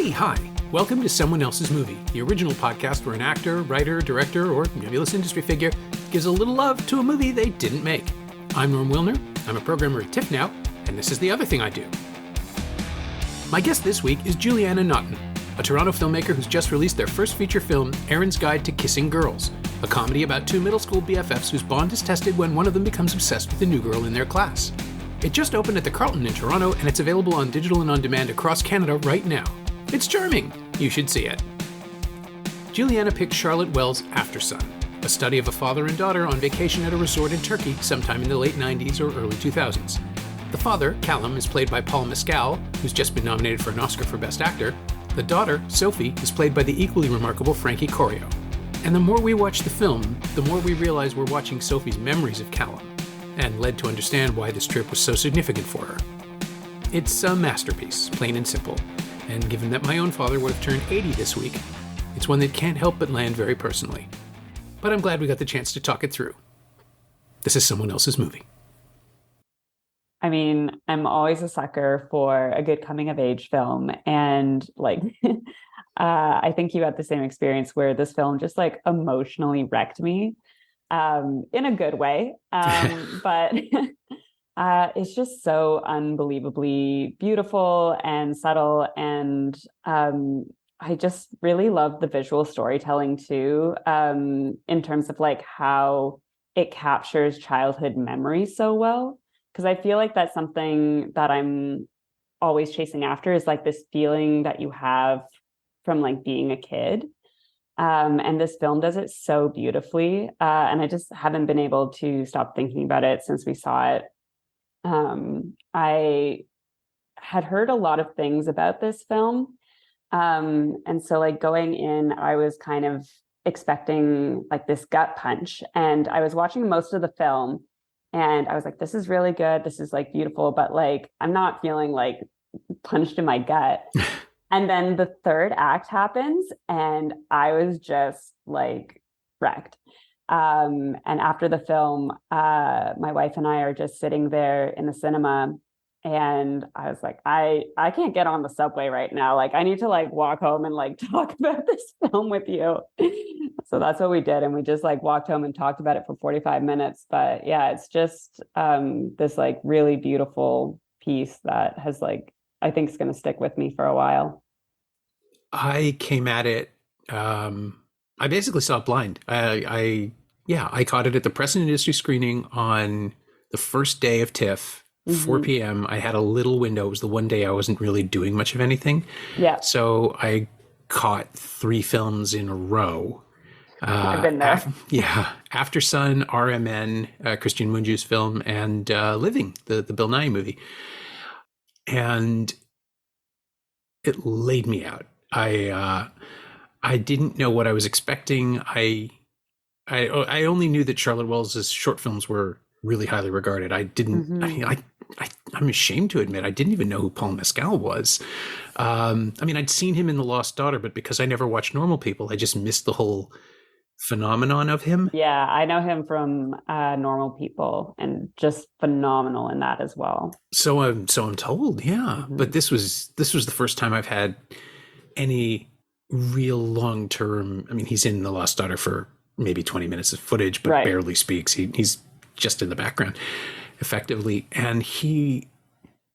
Hey, hi. Welcome to Someone Else's Movie, the original podcast where an actor, writer, director, or nebulous industry figure gives a little love to a movie they didn't make. I'm Norm Wilner. I'm a programmer at TIFF now, and this is the other thing I do. My guest this week is Julianna Notten, a Toronto filmmaker who's just released their first feature film, Erin's Guide to Kissing Girls, a comedy about two middle school BFFs whose bond is tested when one of them becomes obsessed with the new girl in their class. It just opened at the Carlton in Toronto, and it's available on digital and on demand across Canada right now. It's charming. You should see it. Julianna picked Charlotte Wells' Aftersun, a study of a father and daughter on vacation at a resort in Turkey sometime in the late 90s or early 2000s. The father, Callum, is played by Paul Mescal, who's just been nominated for an Oscar for Best Actor. The daughter, Sophie, is played by the equally remarkable Frankie Corio. And the more we watch the film, the more we realize we're watching Sophie's memories of Callum, and led to understand why this trip was so significant for her. It's a masterpiece, plain and simple. And given that my own father would have turned 80 this week, it's one that can't help but land very personally. But I'm glad we got the chance to talk it through. This is Someone Else's Movie. I mean, I'm always a sucker for a good coming of age film. And I think you had the same experience where this film just emotionally wrecked me in a good way. But it's just so unbelievably beautiful and subtle. And I just really love the visual storytelling too, in terms of how it captures childhood memories so well. Because I feel like that's something that I'm always chasing after, is this feeling that you have from being a kid. And this film does it so beautifully. And I just haven't been able to stop thinking about it since we saw it. I had heard a lot of things about this film. And so going in, I was kind of expecting this gut punch, and I was watching most of the film and I was like, this is really good. This is beautiful, but I'm not feeling punched in my gut. And then the third act happens and I was just wrecked. And after the film, my wife and I are just sitting there in the cinema, and I was like, I can't get on the subway right now. I need to walk home and talk about this film with you. So that's what we did. And we just walked home and talked about it for 45 minutes. But yeah, it's just this really beautiful piece that has I think is going to stick with me for a while. I came at it, I basically saw it blind. I caught it at the Press and Industry screening on the first day of TIFF, 4 p.m. I had a little window. It was the one day I wasn't really doing much of anything. Yeah. So I caught 3 films in a row. I've been there. Aftersun, RMN, Christian Mungiu's film, and Living, the Bill Nye movie. And it laid me out. I didn't know what I was expecting. I only knew that Charlotte Wells' short films were really highly regarded. I didn't. I'm ashamed to admit I didn't even know who Paul Mescal was. I'd seen him in The Lost Daughter, but because I never watched Normal People, I just missed the whole phenomenon of him. Yeah, I know him from Normal People, and just phenomenal in that as well. So I'm told. Yeah, but this was the first time I've had any real long-term. He's in The Lost Daughter for maybe 20 minutes of footage, but barely speaks. He's just in the background effectively. And he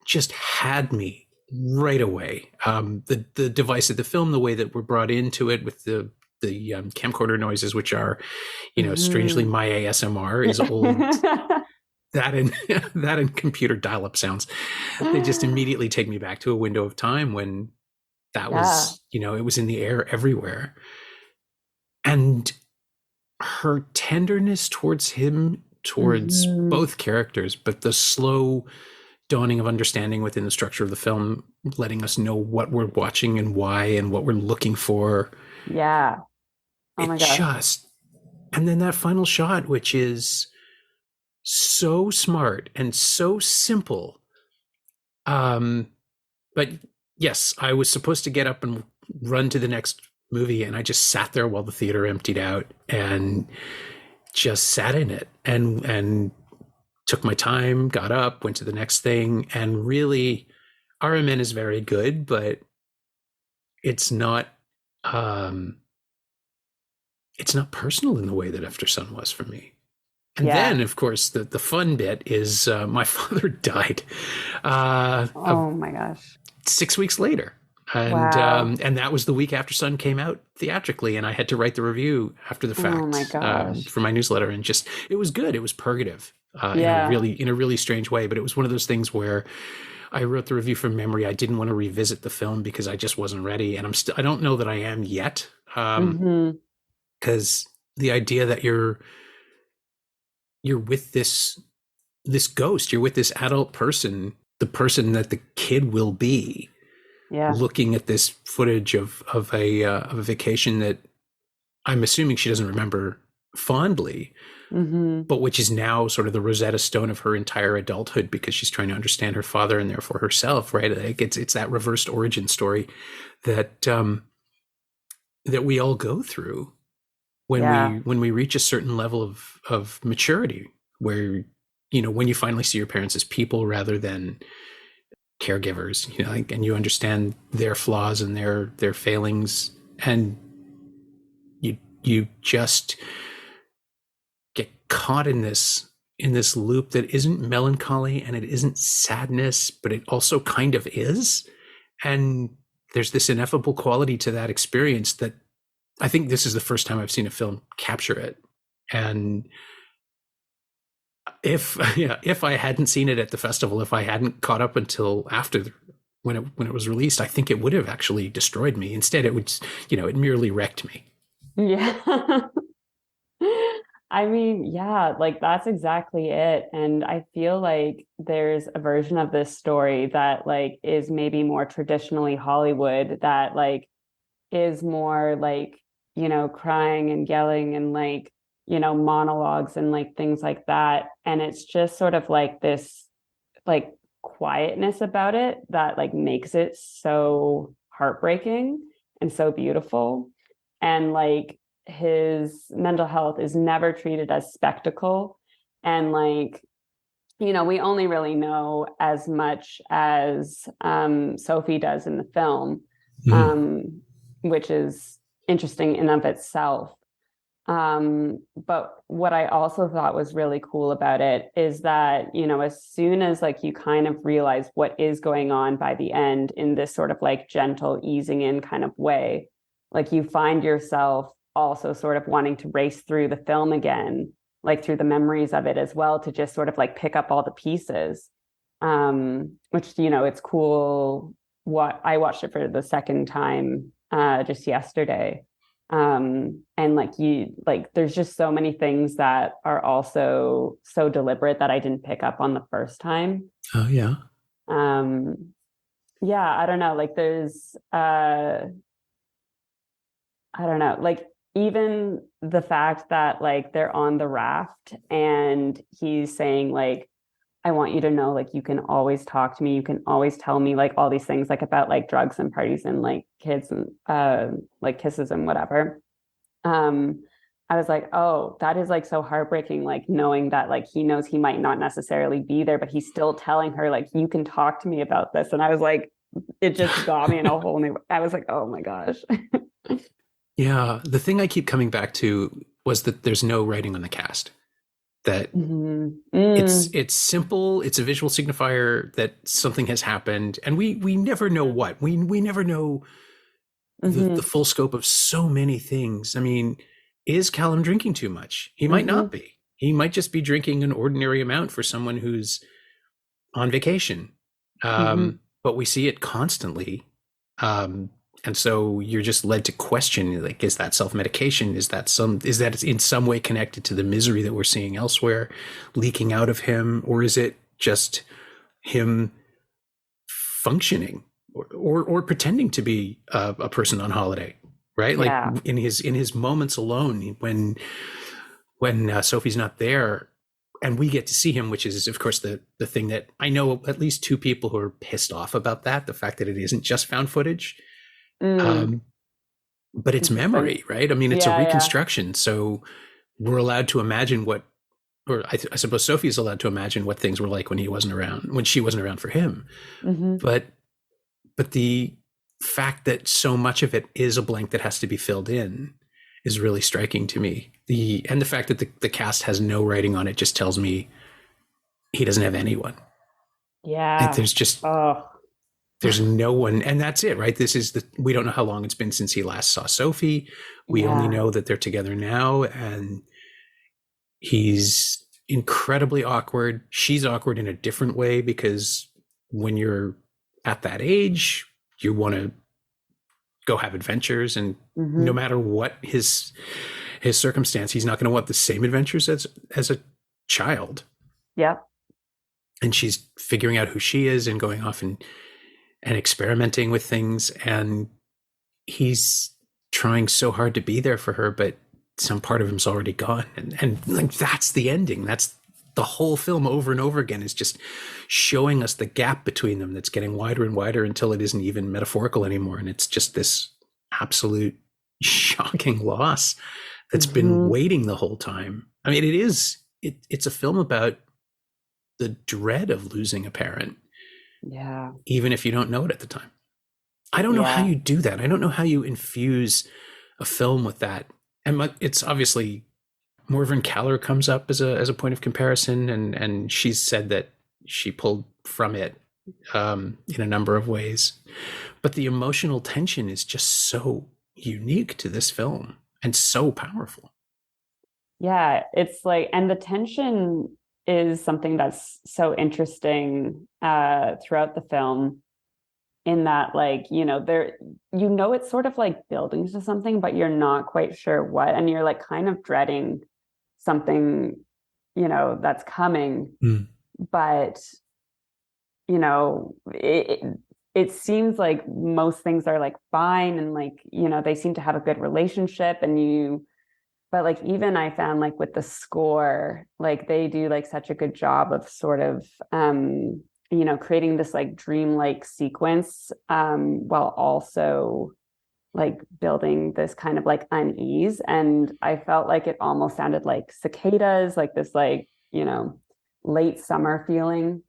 just had me right away. The device of the film, the way that we're brought into it with the camcorder noises, which are, strangely my ASMR is old. that and computer dial-up sounds. They just immediately take me back to a window of time when that was, it was in the air everywhere. And her tenderness towards him, towards both characters, but the slow dawning of understanding within the structure of the film, letting us know what we're watching and why and what we're looking for. Yeah. Oh my gosh. And then that final shot, which is so smart and so simple. But yes, I was supposed to get up and run to the next movie, and I just sat there while the theater emptied out and just sat in it and took my time, got up, went to the next thing. And really, RMN is very good, but it's not personal in the way that Aftersun was for me. And then, of course, the fun bit is my father died. Oh my gosh. 6 weeks later. And that was the week Aftersun came out theatrically, and I had to write the review after the fact. Oh my gosh. For my newsletter, and just it was good. It was purgative in a really strange way. But it was one of those things where I wrote the review from memory. I didn't want to revisit the film because I just wasn't ready, and I don't know that I am yet. Because the idea that you're with this ghost, you're with this adult person, the person that the kid will be. Yeah. Looking at this footage of a vacation that I'm assuming she doesn't remember fondly, but which is now sort of the Rosetta Stone of her entire adulthood because she's trying to understand her father and therefore herself, right? Like it's that reversed origin story that that we all go through when we reach a certain level of maturity, where when you finally see your parents as people rather than caregivers, and you understand their flaws and their failings, and you just get caught in this loop that isn't melancholy and it isn't sadness, but it also kind of is. And there's this ineffable quality to that experience that I think this is the first time I've seen a film capture it. And if I hadn't seen it at the festival, if I hadn't caught up until after when it was released, I think it would have actually destroyed me. Instead, it would, it merely wrecked me. Yeah. I mean, yeah, like that's exactly it. And I feel like there's a version of this story that like is maybe more traditionally Hollywood, that like is more like, crying and yelling and like, monologues and like things like that. And it's just sort of like this like quietness about it that like makes it so heartbreaking and so beautiful. And like his mental health is never treated as spectacle. And like, we only really know as much as Sophie does in the film, which is interesting in of itself. But what I also thought was really cool about it is that, as soon as like you kind of realize what is going on by the end in this sort of like gentle easing in kind of way, like you find yourself also sort of wanting to race through the film again, like through the memories of it as well, to just sort of like pick up all the pieces, which, it's cool. What I watched it for the second time just yesterday. And like there's just so many things that are also so deliberate that I didn't pick up on the first time. Oh yeah. I don't know, like there's I don't know, like even the fact that like they're on the raft and he's saying like, I want you to know, like, you can always talk to me. You can always tell me like all these things like about like drugs and parties and like kids and like kisses and whatever. I was like, oh, that is like so heartbreaking, like knowing that like he knows he might not necessarily be there, but he's still telling her like, you can talk to me about this. And I was like, it just got me in a whole new, I was like, oh my gosh. Yeah. The thing I keep coming back to was that there's no writing on the cast. That it's simple. It's a visual signifier that something has happened, and we never know what. We never know the full scope of so many things. I mean, is Callum drinking too much? He might not be. He might just be drinking an ordinary amount for someone who's on vacation. But we see it constantly. And so you're just led to question, like, is that self-medication? Is that in some way connected to the misery that we're seeing elsewhere leaking out of him? Or is it just him functioning or pretending to be a person on holiday, right? Yeah. Like in his moments alone, when Sophie's not there and we get to see him, which is of course the thing that I know at least two people who are pissed off about that, the fact that it isn't just found footage. But it's memory, right? I mean, it's a reconstruction. So we're allowed to imagine I suppose Sophie's allowed to imagine what things were like when she wasn't around for him. But the fact that so much of it is a blank that has to be filled in is really striking to me. The fact that the cast has no writing on it just tells me he doesn't have anyone. Yeah. There's just there's no one, and that's it, right? We don't know how long it's been since he last saw Sophie. We only know that they're together now, and he's incredibly awkward. She's awkward in a different way, because when you're at that age, you want to go have adventures, and no matter what his circumstance, he's not going to want the same adventures as a child. Yeah. And she's figuring out who she is and going off and experimenting with things, and he's trying so hard to be there for her, but some part of him's already gone, and like that's the ending. That's the whole film over and over again, is just showing us the gap between them that's getting wider and wider until it isn't even metaphorical anymore, and it's just this absolute shocking loss that's been waiting the whole time. I mean, it's a film about the dread of losing a parent. Yeah. Even if you don't know it at the time. I don't know how you do that. I don't know how you infuse a film with that. And it's obviously Morven Caller comes up as a point of comparison, and she's said that she pulled from it in a number of ways. But the emotional tension is just so unique to this film and so powerful. Yeah, it's like, and the tension is something that's so interesting throughout the film, in that, like, it's sort of like building to something, but you're not quite sure what, and you're like kind of dreading something, that's coming. But, it seems like most things are like fine, and like, they seem to have a good relationship, but like, even I found, like, with the score, like they do like such a good job of sort of creating this like dreamlike sequence, while also like building this kind of like unease. And I felt like it almost sounded like cicadas, like this, like, late summer feeling.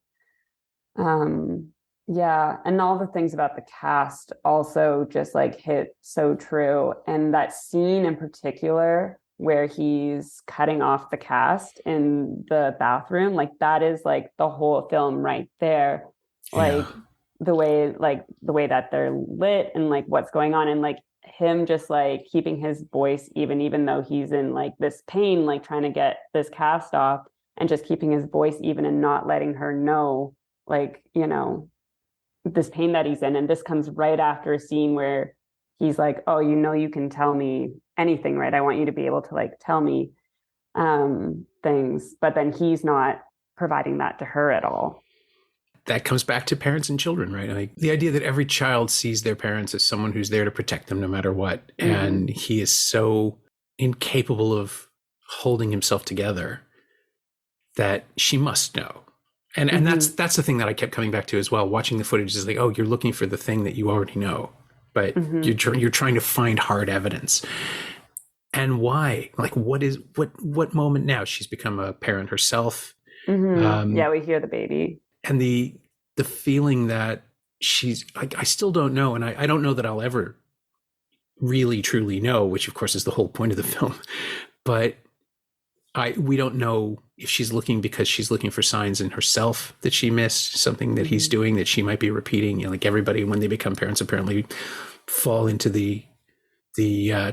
And all the things about the cast also just like hit so true. And that scene in particular where he's cutting off the cast in the bathroom, like that is like the whole film right there. Like the way that they're lit, and like what's going on, and like him just like keeping his voice even though he's in like this pain, like trying to get this cast off, and just keeping his voice even and not letting her know, like, this pain that he's in. And this comes right after a scene where he's like, oh, you can tell me anything, right? I want you to be able to like tell me things, but then he's not providing that to her at all. That comes back to parents and children, right? Like the idea that every child sees their parents as someone who's there to protect them no matter what. And he is so incapable of holding himself together that she must know. And that's the thing that I kept coming back to as well. Watching the footage is like, oh, you're looking for the thing that you already know, but you're trying to find hard evidence. And why? Like, what moment now? She's become a parent herself. We hear the baby. And the feeling that she's, I still don't know. And I don't know that I'll ever really, truly know, which of course is the whole point of the film. But we don't know if she's looking because she's looking for signs in herself that she missed, something that he's doing that she might be repeating. Like everybody, when they become parents, apparently fall into the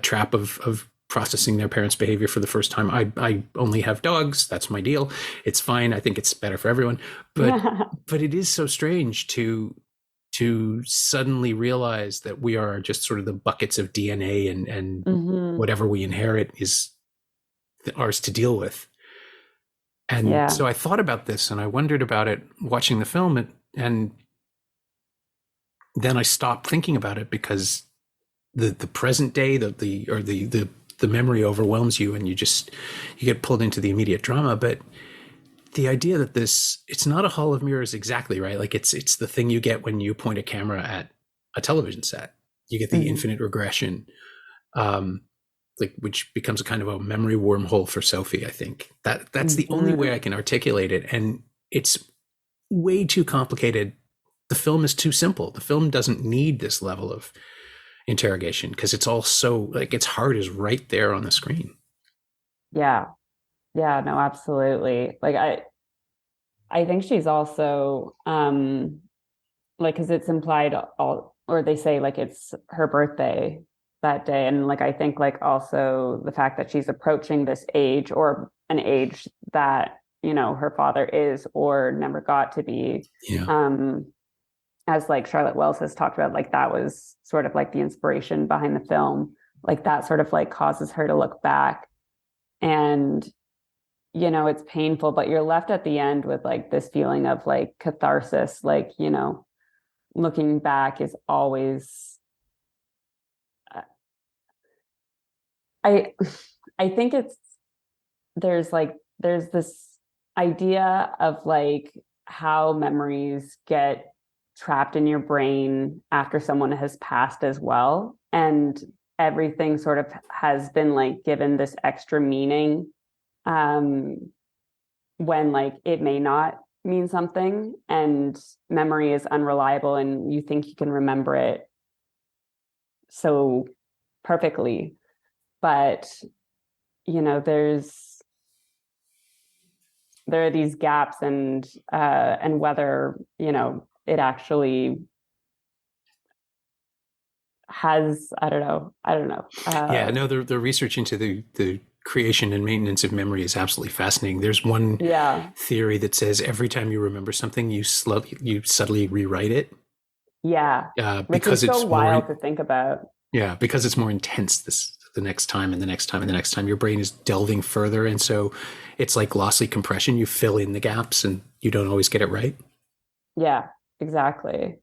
trap of processing their parents' behavior for the first time. I only have dogs. That's my deal. It's fine. I think it's better for everyone. But it is so strange to suddenly realize that we are just sort of the buckets of DNA, and whatever we inherit is ours to deal with. And so I thought about this, and I wondered about it watching the film, and then I stopped thinking about it because the present day, the memory overwhelms you, and you get pulled into the immediate drama. But the idea that it's not a hall of mirrors exactly, right? Like it's the thing you get when you point a camera at a television set. You get the infinite regression, which becomes a kind of a memory wormhole for Sophie. I think that's the only way I can articulate it. And it's way too complicated the film is too simple. The film doesn't need this level of interrogation because it's all so like its heart is right there on the screen. Yeah. Yeah, no, absolutely. Like I think she's also like because it's implied all or they say like it's her birthday that day. And like I think like also the fact that she's approaching this age or an age that, you know, her father is or never got to be. Yeah. As like Charlotte Wells has talked about, like that was sort of like the inspiration behind the film. Like that sort of like causes her to look back and you know, it's painful, but you're left at the end with like this feeling of like catharsis, like, you know, looking back is always I I think it's there's this idea of like how memories get trapped in your brain after someone has passed as well. And everything sort of has been like given this extra meaning when like it may not mean something and memory is unreliable and you think you can remember it so perfectly. But, you know, there are these gaps and whether, you know, it actually has, I don't know. Yeah, no, the research into the creation and maintenance of memory is absolutely fascinating. There's one theory that says every time you remember something, you subtly rewrite it. Yeah, because it's so wild to think about. Yeah, because it's more intense the next time and the next time and the next time. Your brain is delving further, and so it's like lossy compression. You fill in the gaps, and you don't always get it right. Yeah, exactly.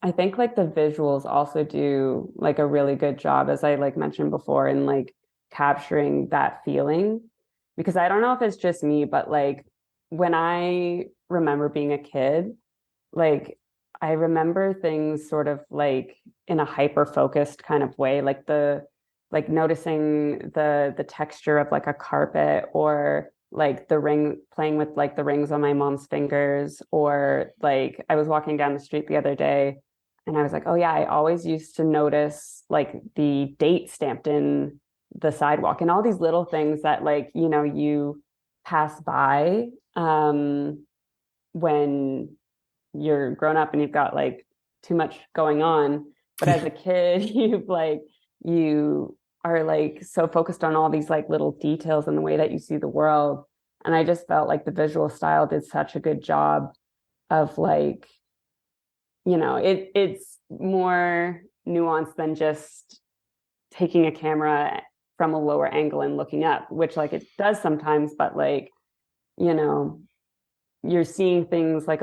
I think like the visuals also do like a really good job, as I like mentioned before, in like capturing that feeling. Because I don't know if it's just me, but like when I remember being a kid, like I remember things sort of like in a hyper focused kind of way, like noticing the texture of like a carpet or like playing with like the rings on my mom's fingers, or like I was walking down the street the other day and I was like, oh yeah, I always used to notice like the date stamped in the sidewalk and all these little things that like, you know, you pass by when you're grown up and you've got like too much going on. But as a kid, you are like so focused on all these like little details and the way that you see the world. And I just felt like the visual style did such a good job of like, you know, it's more nuanced than just taking a camera from a lower angle and looking up, which like it does sometimes, but like, you know, you're seeing things like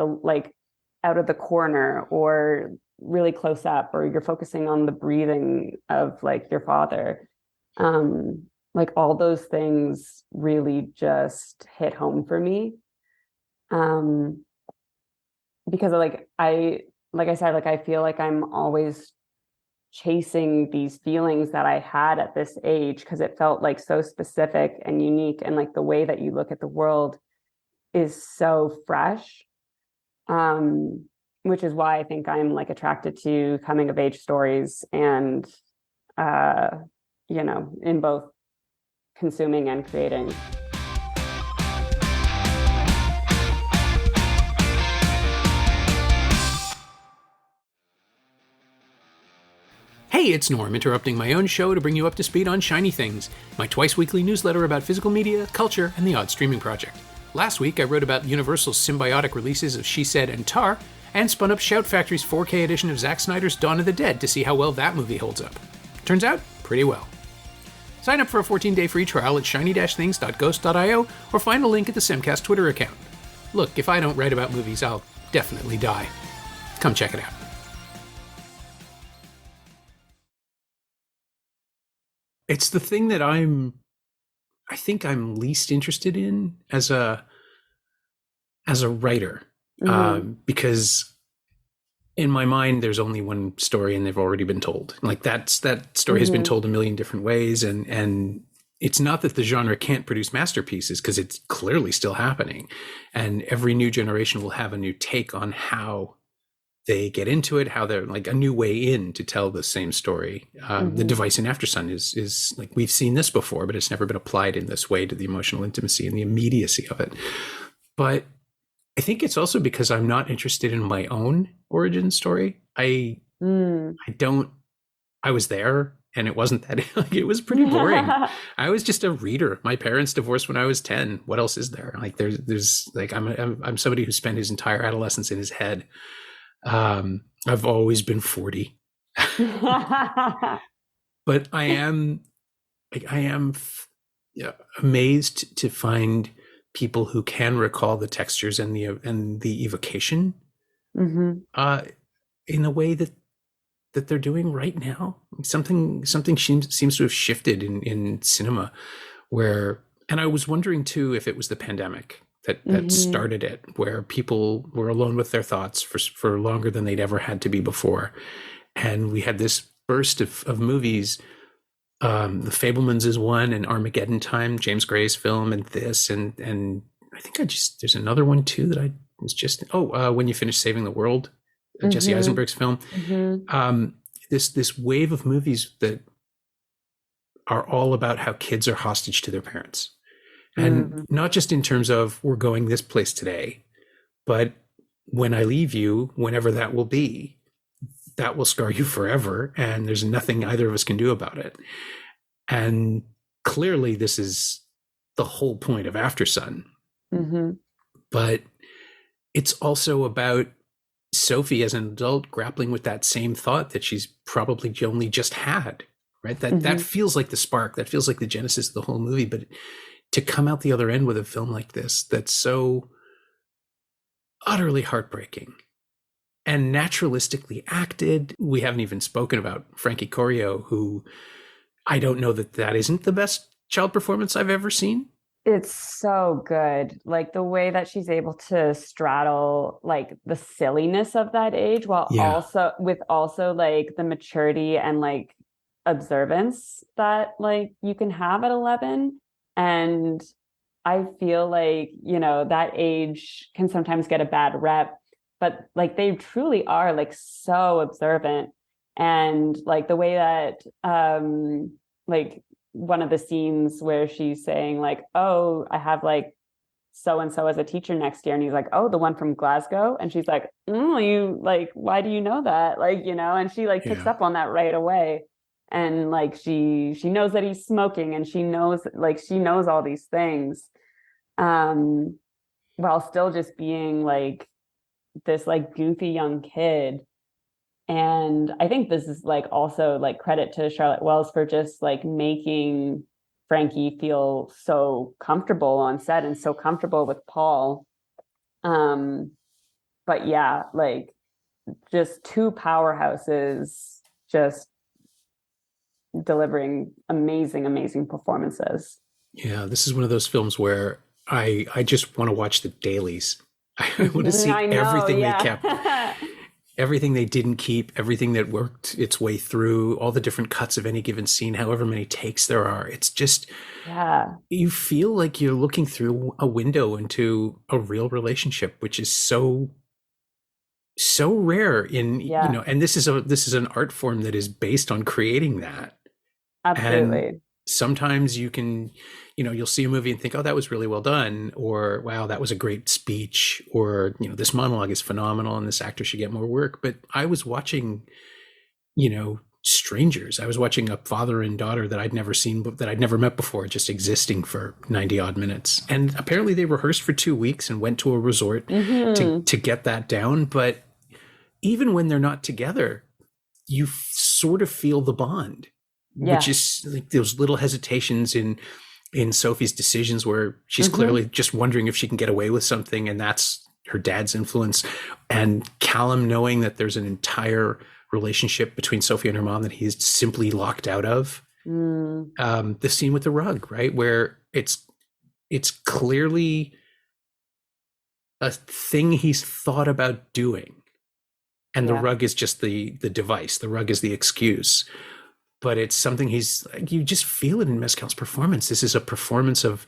out of the corner or really close up, or you're focusing on the breathing of like your father. Like all those things really just hit home for me. Because like I said, like I feel like I'm always chasing these feelings that I had at this age because it felt like so specific and unique, and like the way that you look at the world is so fresh. Which is why I think I'm like attracted to coming of age stories and you know, in both consuming and creating. Hey, it's Norm, interrupting my own show to bring you up to speed on Shiny Things, my twice-weekly newsletter about physical media, culture, and the odd streaming project. Last week, I wrote about Universal's symbiotic releases of She Said and Tar, and spun up Shout Factory's 4K edition of Zack Snyder's Dawn of the Dead to see how well that movie holds up. Turns out, pretty well. Sign up for a 14-day free trial at shiny-things.ghost.io or find a link at the Semcast Twitter account. Look, if I don't write about movies, I'll definitely die. Come check it out. It's the thing that I think I'm least interested in as a writer, because in my mind there's only one story and they've already been told. Like that story has been told a million different ways, and it's not that the genre can't produce masterpieces, because it's clearly still happening. And every new generation will have a new take on how they get into it, how they're like a new way in to tell the same story. The device in Aftersun is like, we've seen this before, but it's never been applied in this way to the emotional intimacy and the immediacy of it. But I think it's also because I'm not interested in my own origin story. I was there, and it wasn't that, like, it was pretty boring. I was just a reader. My parents divorced when I was 10. What else is there? Like there's like, I'm somebody who spent his entire adolescence in his head. I've always been 40, but I am amazed to find people who can recall the textures and the evocation, in a way that they're doing right now. Something seems to have shifted in cinema, where, and I was wondering too if it was the pandemic that started it, where people were alone with their thoughts for longer than they'd ever had to be before. And we had this burst of movies. The Fabelmans is one, and Armageddon Time, James Gray's film, and this, and I think there's another one too that I was just, When You Finish Saving the World, Jesse Eisenberg's film. This wave of movies that are all about how kids are hostage to their parents. And not just in terms of we're going this place today, but when I leave you, whenever that will be, that will scar you forever. And there's nothing either of us can do about it. And clearly this is the whole point of Aftersun. But it's also about Sophie as an adult grappling with that same thought that she's probably only just had, right? That feels like the spark, that feels like the genesis of the whole movie. But to come out the other end with a film like this, that's so utterly heartbreaking and naturalistically acted. We haven't even spoken about Frankie Corio, who I don't know that isn't the best child performance I've ever seen. It's so good. Like the way that she's able to straddle like the silliness of that age while also like the maturity and like observance that like you can have at 11. And I feel like, that age can sometimes get a bad rep, but like they truly are like so observant. And like the way that like one of the scenes where she's saying like, oh, I have like so-and-so as a teacher next year. And he's like, oh, the one from Glasgow. And she's like, you like, why do you know that? Like, and she like picks up on that right away. And like, she knows that he's smoking, and she knows all these things, while still just being like this like goofy young kid. And I think this is like also like credit to Charlotte Wells for just like making Frankie feel so comfortable on set and so comfortable with Paul. But yeah, like just two powerhouses just delivering amazing performances. Yeah, this is one of those films where I just want to watch the dailies. I want to see everything they kept. Everything they didn't keep, everything that worked its way through, all the different cuts of any given scene, however many takes there are. It's just, you feel like you're looking through a window into a real relationship, which is so rare and this is an art form that is based on creating that. Absolutely. And sometimes you can, you'll see a movie and think, oh, that was really well done, or wow, that was a great speech, or this monologue is phenomenal and this actor should get more work. But I was watching strangers. I was watching a father and daughter that I'd never seen, that I'd never met before, just existing for 90 odd minutes. And apparently they rehearsed for 2 weeks and went to a resort to get that down. But even when they're not together, you sort of feel the bond, which is like those little hesitations in Sophie's decisions where she's clearly just wondering if she can get away with something, and that's her dad's influence. And Callum knowing that there's an entire relationship between Sophie and her mom that he's simply locked out of. The scene with the rug, right, where it's clearly a thing he's thought about doing, and the rug is just the device. The rug is the excuse. but it's something he's like, you just feel it in Mescal's performance. This is a performance of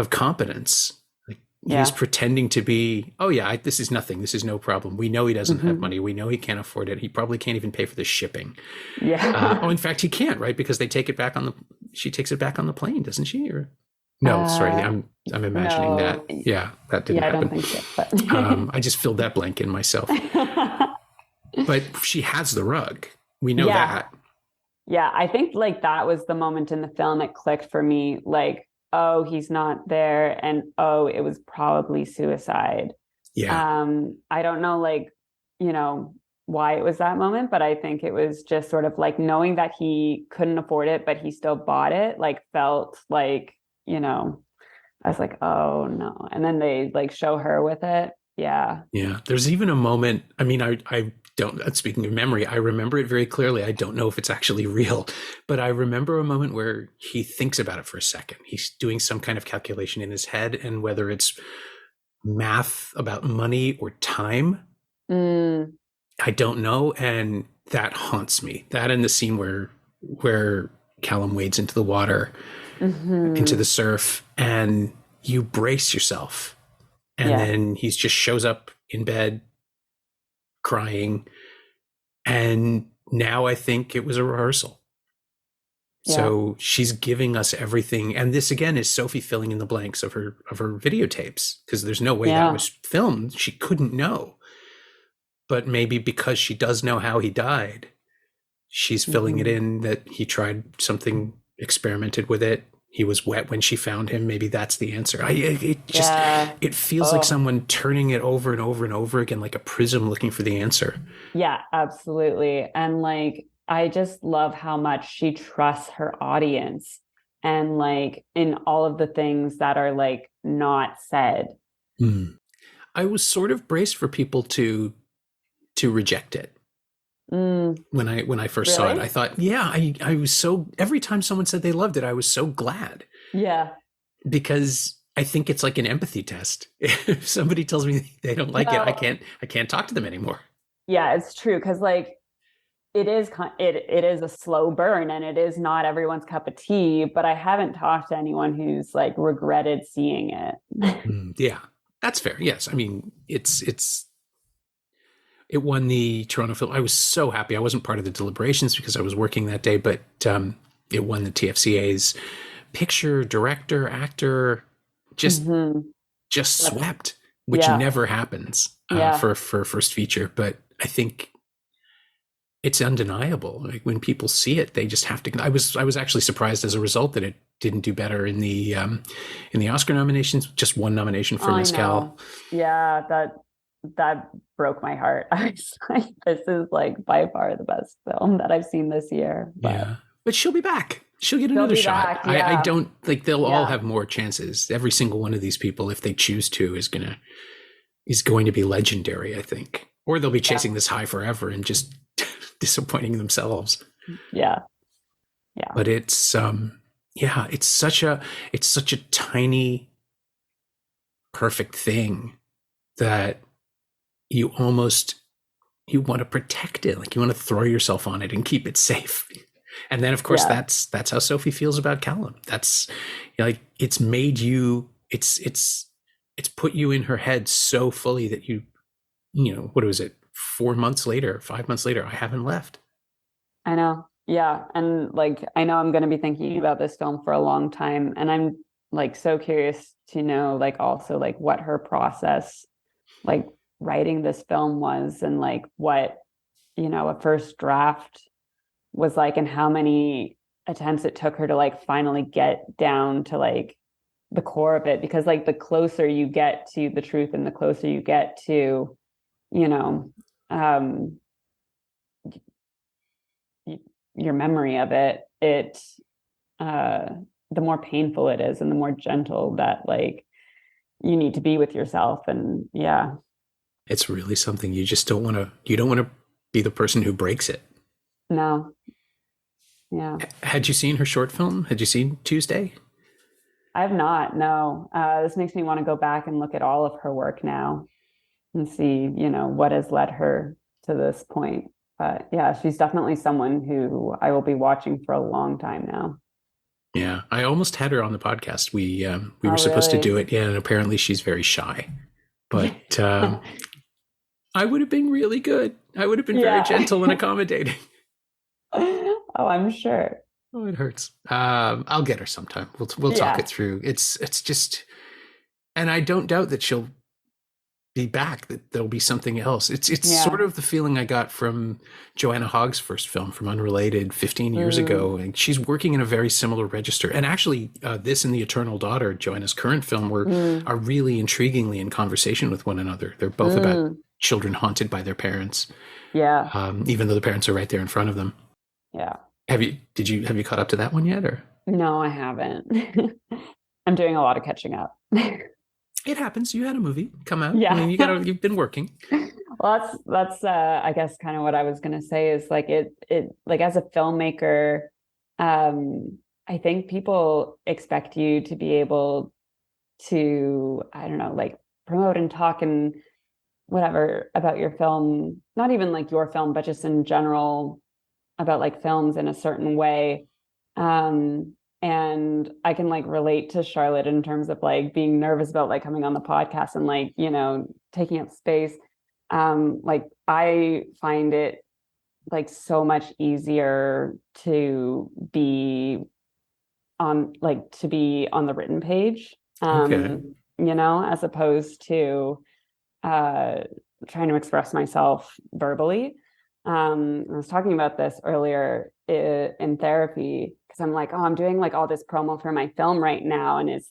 competence. Like he's pretending to be, oh yeah, this is nothing. This is no problem. We know he doesn't have money. We know he can't afford it. He probably can't even pay for the shipping. Yeah. In fact, he can't, right? Because they take it back she takes it back on the plane, doesn't she? Or no, sorry, I'm imagining that. Yeah, that didn't happen. I don't think so. But I just filled that blank in myself. But she has the rug. We know that. Yeah, I think like that was the moment in the film it clicked for me. Like, oh, he's not there, and oh, it was probably suicide. Yeah. I don't know, like, why it was that moment, but I think it was just sort of like knowing that he couldn't afford it, but he still bought it. Like, felt like, I was like, oh no. And then they like show her with it. Yeah. Yeah. There's even a moment. I mean, I don't, speaking of memory, I remember it very clearly. I don't know if it's actually real, but I remember a moment where he thinks about it for a second. He's doing some kind of calculation in his head, and whether it's math about money or time, I don't know. And that haunts me. That and the scene where Callum wades into the water, into the surf, and you brace yourself. And then he just shows up in bed crying. And now I think it was a rehearsal. Yeah. So she's giving us everything. And this again is Sophie filling in the blanks of her videotapes, because there's no way that was filmed. She couldn't know. But maybe because she does know how he died, she's filling it in that he tried something, experimented with it. He was wet when she found him. Maybe that's the answer. It feels like someone turning it over and over and over again, like a prism looking for the answer. Yeah, absolutely. And like, I just love how much she trusts her audience, and like in all of the things that are like not said. I was sort of braced for people to reject it. When I first saw it, I thought, I was so, every time someone said they loved it, I was so glad. Yeah. Because I think it's like an empathy test. If somebody tells me they don't like it, I can't talk to them anymore. Yeah, it's true. Cause like it is a slow burn, and it is not everyone's cup of tea, but I haven't talked to anyone who's like regretted seeing it. Yeah, that's fair. Yes. I mean, it won the Toronto Film. I was so happy. I wasn't part of the deliberations because I was working that day, but it won the TFCA's picture, director, actor, just swept, which never happens for first feature. But I think it's undeniable. Like when people see it, they just have to. I was actually surprised as a result that it didn't do better in the Oscar nominations. Just one nomination for Mescal. Yeah, that broke my heart. I was like, this is like by far the best film that I've seen this year. But she'll be back. She'll get another shot. Back, I don't like they'll all have more chances. Every single one of these people, if they choose to, is going to be legendary, I think. Or they'll be chasing this high forever and just disappointing themselves. Yeah. But it's it's such a tiny, perfect thing that you want to protect it. Like you want to throw yourself on it and keep it safe. And then of course that's how Sophie feels about Callum. That's like, it's made you, it's put you in her head so fully that what was it? 5 months later, I haven't left. I know. Yeah. And like, I know I'm going to be thinking about this film for a long time, and I'm like, so curious to know, like, also like what her process, like writing this film was, and like what, a first draft was like, and how many attempts it took her to like finally get down to like the core of it. Because like the closer you get to the truth and the closer you get to, your memory of it, the more painful it is, and the more gentle that like you need to be with yourself. And it's really something you just don't want to be the person who breaks it. No. Yeah. Had you seen her short film? Had you seen Tuesday? I have not. No. This makes me want to go back and look at all of her work now and see, what has led her to this point. But yeah, she's definitely someone who I will be watching for a long time now. Yeah, I almost had her on the podcast. We were Oh, supposed to really? do it, yeah, and apparently she's very shy. But Yeah. I would have been really good. I would have been very Yeah. gentle and accommodating. Oh, I'm sure. Oh, it hurts. I'll get her sometime. We'll talk Yeah. it through. It's just, and I don't doubt that she'll be back, that there'll be something else. It's Yeah. sort of the feeling I got from Joanna Hogg's first film from Unrelated 15 years Mm, ago. And she's working in a very similar register. And actually, this and The Eternal Daughter, Joanna's current film, mm, are really intriguingly in conversation with one another. They're both about mm. children haunted by their parents, Yeah. even though the parents are right there in front of them. Yeah. Have you caught up to that one yet, or? No, I haven't. I'm doing a lot of catching up. It happens. You had a movie come out. I Yeah. mean, you've been working. Well, that's I guess kind of what I was gonna say is like it like as a filmmaker, I think people expect you to be able to, I don't know, like promote and talk and whatever about your film, not even like your film, but just in general about like films in a certain way. And I can like relate to Charlotte in terms of like being nervous about like coming on the podcast and like, taking up space. Like I find it like so much easier to be on the written page, Okay. as opposed to uh trying to express myself verbally. I was talking about this earlier in therapy because I'm like, oh, I'm doing like all this promo for my film right now, and it's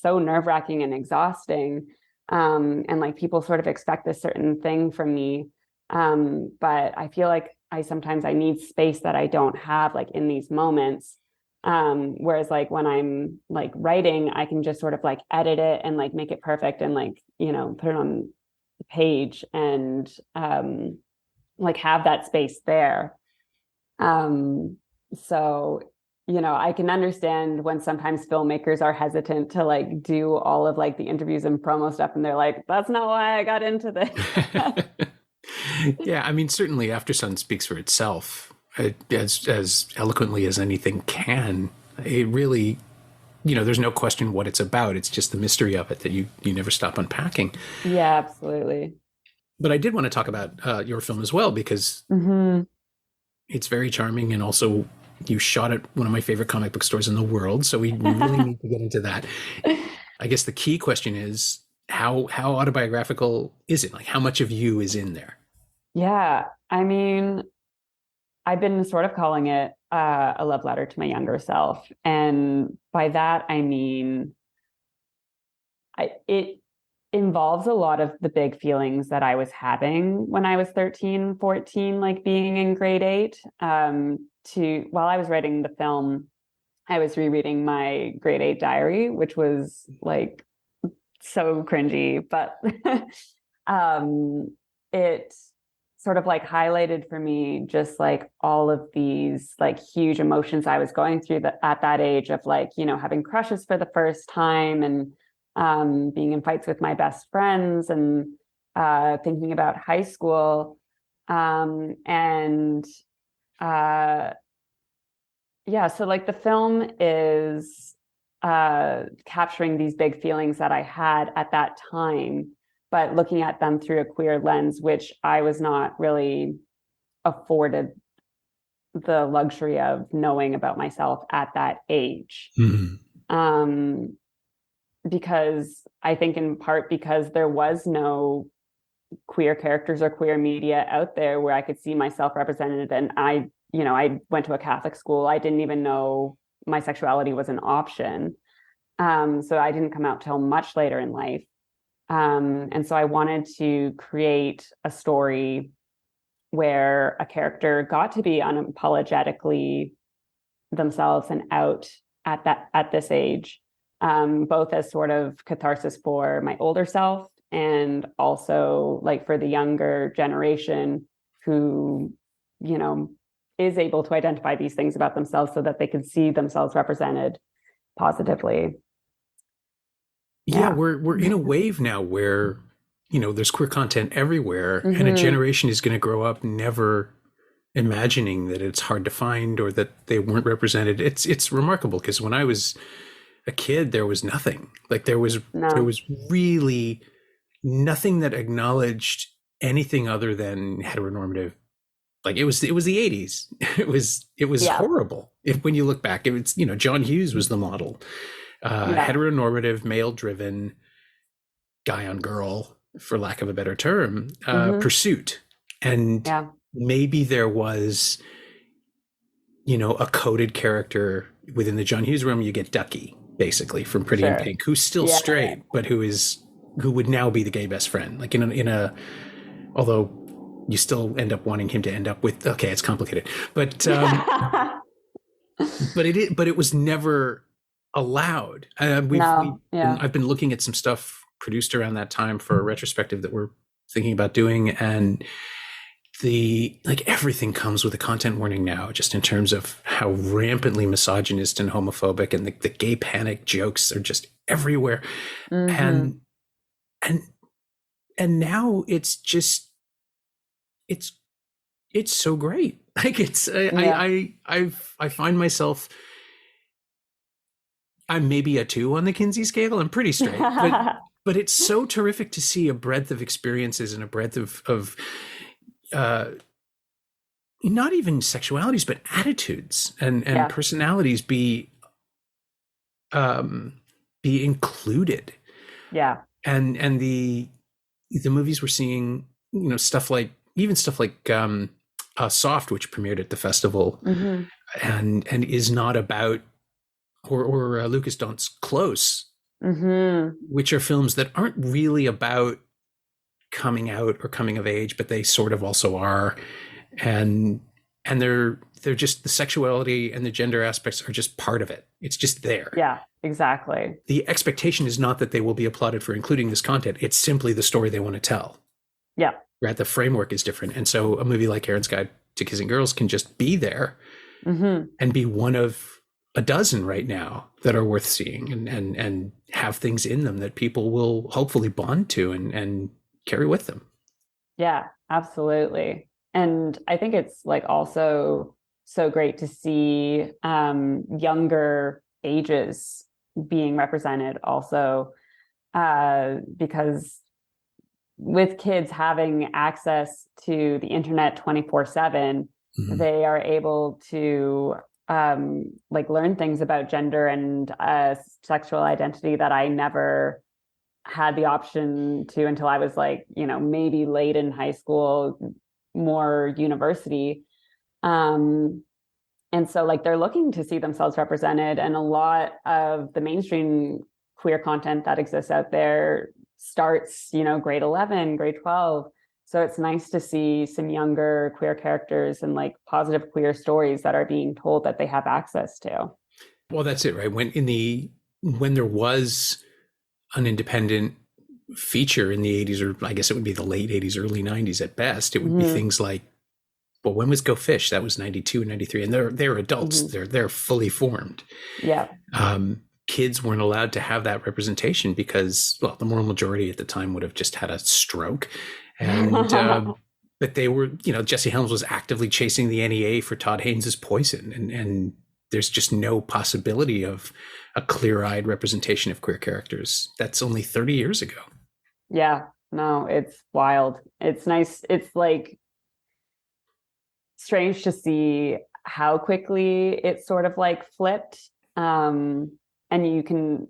so nerve-wracking and exhausting. And like people sort of expect a certain thing from me, but I feel like I need space that I don't have like in these moments. Whereas like when I'm like writing, I can just sort of like edit it and like make it perfect and like put it on the page and like have that space there. So, I can understand when sometimes filmmakers are hesitant to like do all of like the interviews and promo stuff, and they're like, that's not why I got into this. Yeah, I mean, certainly Aftersun speaks for itself, as eloquently as anything can. It really, there's no question what it's about. It's just the mystery of it that you never stop unpacking. Yeah, absolutely. But I did want to talk about your film as well, because Mm-hmm. it's very charming, and also you shot at one of my favorite comic book stores in the world. So we really need to get into that. I guess the key question is how autobiographical is it? Like, how much of you is in there? Yeah, I mean, I've been sort of calling it a love letter to my younger self, and by that I mean it involves a lot of the big feelings that I was having when I was 13, 14, like being in grade 8. While I was writing the film, I was rereading my grade 8 diary, which was like so cringy, but it sort of like highlighted for me just like all of these like huge emotions I was going through at that age of like, having crushes for the first time and being in fights with my best friends and thinking about high school. And yeah, so like the film is capturing these big feelings that I had at that time, but looking at them through a queer lens, which I was not really afforded the luxury of knowing about myself at that age. Mm-hmm. Because I think in part because there was no queer characters or queer media out there where I could see myself represented. And I went to a Catholic school. I didn't even know my sexuality was an option. So I didn't come out till much later in life. And so I wanted to create a story where a character got to be unapologetically themselves and out at this age, both as sort of catharsis for my older self and also like for the younger generation who, is able to identify these things about themselves so that they can see themselves represented positively. Yeah, we're in a wave now where, there's queer content everywhere, and a Mm-hmm. generation is going to grow up never imagining that it's hard to find or that they weren't represented. It's remarkable because when I was a kid, there was nothing. Like there was No. really nothing that acknowledged anything other than heteronormative. Like it was the 80s. It was Yeah. horrible. When you look back, it was, John Hughes was the model. Yeah. Heteronormative, male driven, guy on girl, for lack of a better term, pursuit. And Yeah. maybe there was, a coded character within the John Hughes realm. You get Ducky, basically, from Pretty in Pink, who's still straight, but who would now be the gay best friend. Like although you still end up wanting him to end up with, okay, it's complicated, but but it was never allowed. I've been looking at some stuff produced around that time for a retrospective that we're thinking about doing, and everything comes with a content warning now, just in terms of how rampantly misogynist and homophobic, and the gay panic jokes are just everywhere. And now it's just it's so great. Like I find myself, I'm maybe a 2 on the Kinsey scale. I'm pretty straight, but it's so terrific to see a breadth of experiences and a breadth of not even sexualities, but attitudes and personalities be included. Yeah. And the movies we're seeing, stuff like Soft, which premiered at the festival, and is not about, or Lucas Daunt's Close, which are films that aren't really about coming out or coming of age, but they sort of also are, and they're just, the sexuality and the gender aspects are just part of it. It's just there. Yeah, exactly. The expectation is not that they will be applauded for including this content. It's simply the story they want to tell. Yeah. Right. The framework is different. And so a movie like Erin's Guide to Kissing Girls can just be there and be one of a dozen right now that are worth seeing and have things in them that people will hopefully bond to and carry with them. Yeah, absolutely. And I think it's like also so great to see younger ages being represented also, because with kids having access to the internet 24/7, they are able to learn things about gender and sexual identity that I never had the option to until I was maybe late in high school, more university. And so they're looking to see themselves represented, and a lot of the mainstream queer content that exists out there starts, grade 11, grade 12. So it's nice to see some younger queer characters and positive queer stories that are being told that they have access to. Well, that's it, right? When there was an independent feature in the 80s, or I guess it would be the late 80s, early 90s at best, it would be things like, well, when was Go Fish? That was 92 and 93. And they're adults. They're fully formed. Yeah. Kids weren't allowed to have that representation because, well, the moral majority at the time would have just had a stroke. And but they were, Jesse Helms was actively chasing the NEA for Todd Haynes' Poison. And there's just no possibility of a clear-eyed representation of queer characters. That's only 30 years ago. Yeah, no, it's wild. It's nice. It's strange to see how quickly it sort of flipped. And you can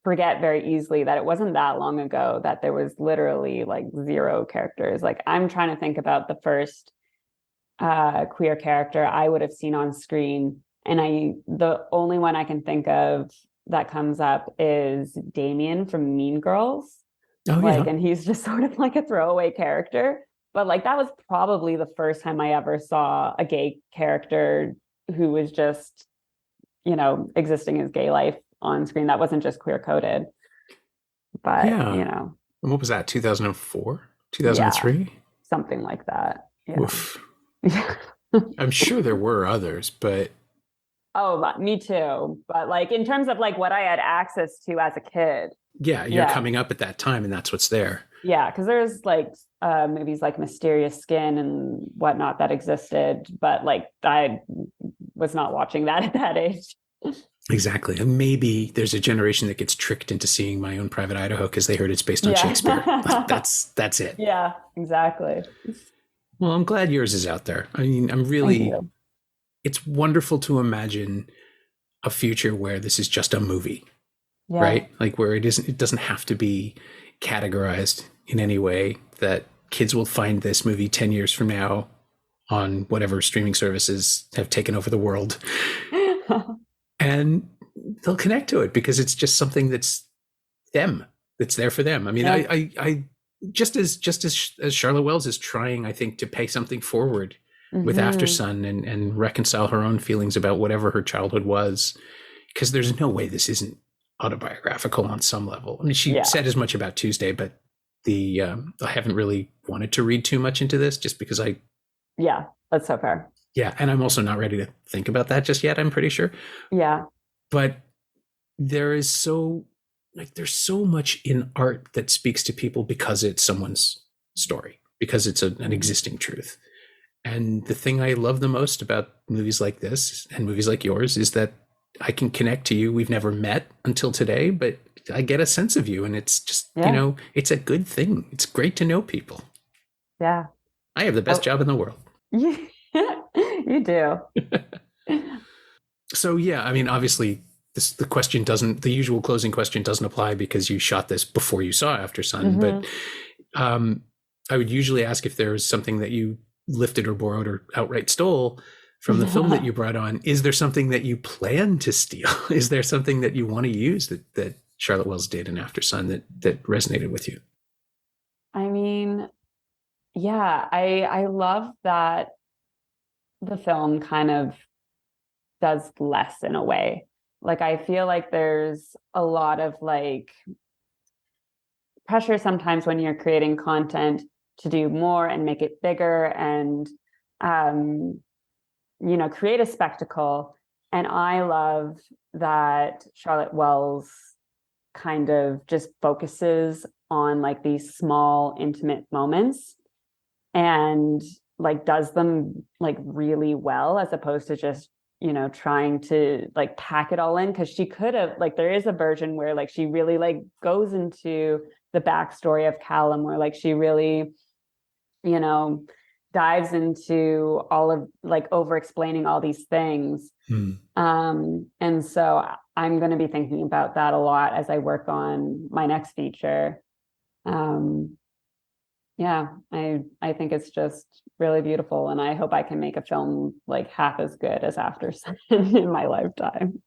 forget very easily that it wasn't that long ago that there was literally 0 characters. I'm trying to think about the first queer character I would have seen on screen, and the only one I can think of that comes up is Damien from Mean Girls. Oh, yeah. And he's just sort of a throwaway character. But that was probably the first time I ever saw a gay character who was just, existing his gay life on screen. That wasn't just queer coded. But, And what was that, 2004, 2003? Yeah, something like that. Yeah. Oof. I'm sure there were others, but... Oh, me too. But in terms of what I had access to as a kid, Yeah, you're coming up at that time and that's what's there. Yeah, because there's like movies like Mysterious Skin and whatnot that existed, but like I was not watching that at that age. Exactly. And maybe there's a generation that gets tricked into seeing My Own Private Idaho because they heard it's based on Shakespeare. That's it. Yeah, exactly. Well, I'm glad yours is out there. I mean, it's wonderful to imagine a future where this is just a movie, right? Like where it doesn't have to be categorized in any way, that kids will find this movie 10 years from now on whatever streaming services have taken over the world and they'll connect to it because it's just something that's there for them. I mean, I just as Charlotte Wells is trying, I think, to pay something forward with Aftersun and reconcile her own feelings about whatever her childhood was, because there's no way this isn't autobiographical on some level. I mean, she said as much about Tuesday, but I haven't really wanted to read too much into this just because that's so fair. Yeah, and I'm also not ready to think about that just yet, I'm pretty sure. Yeah. But there's so much in art that speaks to people because it's someone's story, because it's an existing truth. And the thing I love the most about movies like this and movies like yours is that I can connect to you. We've never met until today, but I get a sense of you, and it's just, it's a good thing. It's great to know people. Yeah. I have the best job in the world. You do. So, yeah, I mean, obviously the usual closing question doesn't apply because you shot this before you saw Aftersun, but I would usually ask if there was something that you lifted or borrowed or outright stole from the film that you brought on. Is there something that you plan to steal? Is there something that you want to use that Charlotte Wells did in Aftersun that resonated with you? I mean, yeah, I love that the film kind of does less in a way. Like, I feel like there's a lot of like pressure sometimes when you're creating content to do more and make it bigger and, create a spectacle. And I love that Charlotte Wells kind of just focuses on like these small, intimate moments and like does them like really well, as opposed to just, trying to like pack it all in. Cause she could have, like, there is a version where like she really like goes into the backstory of Callum, where like she really, dives into all of like over explaining all these things. And so I'm going to be thinking about that a lot as I work on my next feature. I think it's just really beautiful, and I hope I can make a film like half as good as Aftersun in my lifetime.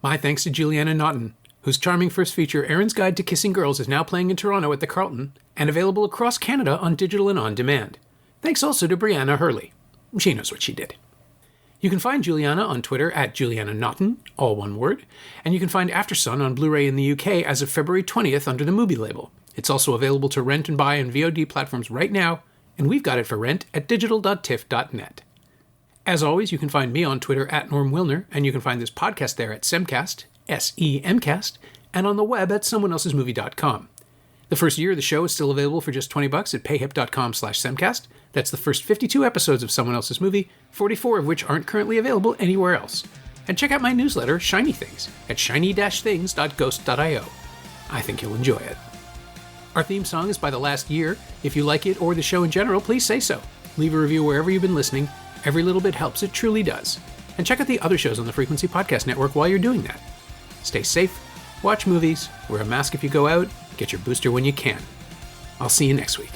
My thanks to Julianna Notten, whose charming first feature, Erin's Guide to Kissing Girls, is now playing in Toronto at the Carlton and available across Canada on digital and on demand. Thanks also to Brianna Hurley. She knows what she did. You can find Julianna on Twitter at Julianna Notten, all one word, and you can find Aftersun on Blu-ray in the UK as of February 20th under the Mubi label. It's also available to rent and buy on VOD platforms right now, and we've got it for rent at digital.tiff.net. As always, you can find me on Twitter at Norm Wilner, and you can find this podcast there at Semcast, SEMcast, and on the web at someoneelsesmovie.com. The first year of the show is still available for just $20 at payhip.com/Semcast. That's the first 52 episodes of Someone Else's Movie, 44 of which aren't currently available anywhere else. And check out my newsletter, Shiny Things, at shiny-things.ghost.io. I think you'll enjoy it. Our theme song is by The Last Year. If you like it or the show in general, please say so. Leave a review wherever you've been listening. Every little bit helps, it truly does. And check out the other shows on the Frequency Podcast Network while you're doing that. Stay safe, watch movies, wear a mask if you go out, get your booster when you can. I'll see you next week.